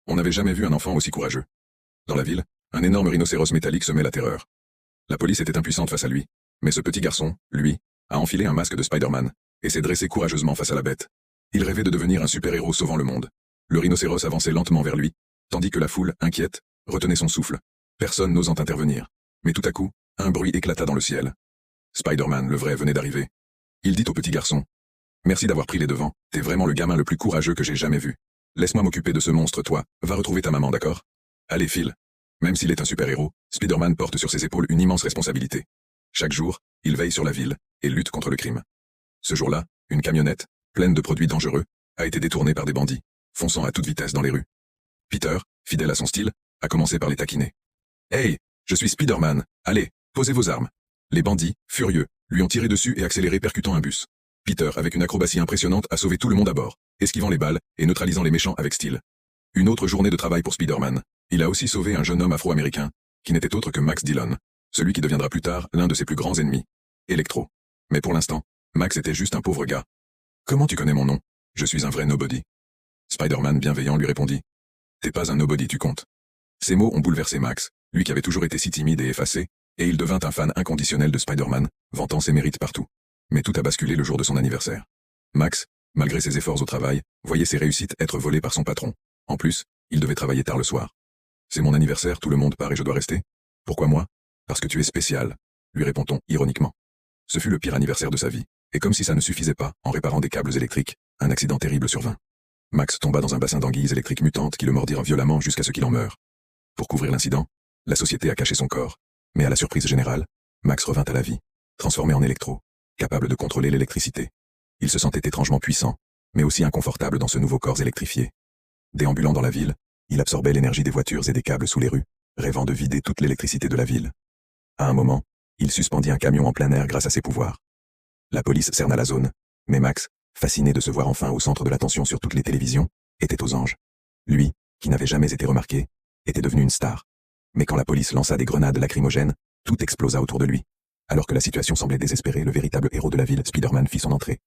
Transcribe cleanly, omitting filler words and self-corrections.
On n'avait jamais vu un enfant aussi courageux. Dans la ville, un énorme rhinocéros métallique semait la terreur. La police était impuissante face à lui, mais ce petit garçon, lui, a enfilé un masque de Spider-Man et s'est dressé courageusement face à la bête. Il rêvait de devenir un super-héros sauvant le monde. Le rhinocéros avançait lentement vers lui, tandis que la foule, inquiète, retenait son souffle, personne n'osant intervenir. Mais tout à coup, un bruit éclata dans le ciel. Spider-Man, le vrai, venait d'arriver. Il dit au petit garçon: « Merci d'avoir pris les devants, t'es vraiment le gamin le plus courageux que j'ai jamais vu. Laisse-moi m'occuper de ce monstre, toi, va retrouver ta maman, d'accord? Allez, file. » Même s'il est un super-héros, Spider-Man porte sur ses épaules une immense responsabilité. Chaque jour, il veille sur la ville et lutte contre le crime. Ce jour-là, une camionnette, pleine de produits dangereux, a été détournée par des bandits, fonçant à toute vitesse dans les rues. Peter, fidèle à son style, a commencé par les taquiner. « Hey, je suis Spider-Man, allez, posez vos armes. » Les bandits, furieux, lui ont tiré dessus et accéléré percutant un bus. Peter, avec une acrobatie impressionnante, a sauvé tout le monde à bord, esquivant les balles et neutralisant les méchants avec style. Une autre journée de travail pour Spider-Man. Il a aussi sauvé un jeune homme afro-américain, qui n'était autre que Max Dillon, celui qui deviendra plus tard l'un de ses plus grands ennemis, Electro. Mais pour l'instant, Max était juste un pauvre gars. « Comment tu connais mon nom? Je suis un vrai nobody. » Spider-Man bienveillant lui répondit. « T'es pas un nobody, tu comptes. » Ces mots ont bouleversé Max, lui qui avait toujours été si timide et effacé, et il devint un fan inconditionnel de Spider-Man, vantant ses mérites partout. Mais tout a basculé le jour de son anniversaire. Max, malgré ses efforts au travail, voyait ses réussites être volées par son patron. En plus, il devait travailler tard le soir. « C'est mon anniversaire, tout le monde part et je dois rester. Pourquoi moi? Parce que tu es spécial, lui répond-on ironiquement. Ce fut le pire anniversaire de sa vie, et comme si ça ne suffisait pas, en réparant des câbles électriques, un accident terrible survint. Max tomba dans un bassin d'anguilles électriques mutantes qui le mordirent violemment jusqu'à ce qu'il en meure. Pour couvrir l'incident, la société a caché son corps, mais à la surprise générale, Max revint à la vie, transformé en électro, capable de contrôler l'électricité. Il se sentait étrangement puissant, mais aussi inconfortable dans ce nouveau corps électrifié. Déambulant dans la ville, il absorbait l'énergie des voitures et des câbles sous les rues, rêvant de vider toute l'électricité de la ville. À un moment, il suspendit un camion en plein air grâce à ses pouvoirs. La police cerna la zone, mais Max, fasciné de se voir enfin au centre de l'attention sur toutes les télévisions, était aux anges. Lui, qui n'avait jamais été remarqué, était devenu une star. Mais quand la police lança des grenades lacrymogènes, tout explosa autour de lui. Alors que la situation semblait désespérée, le véritable héros de la ville, Spider-Man, fit son entrée.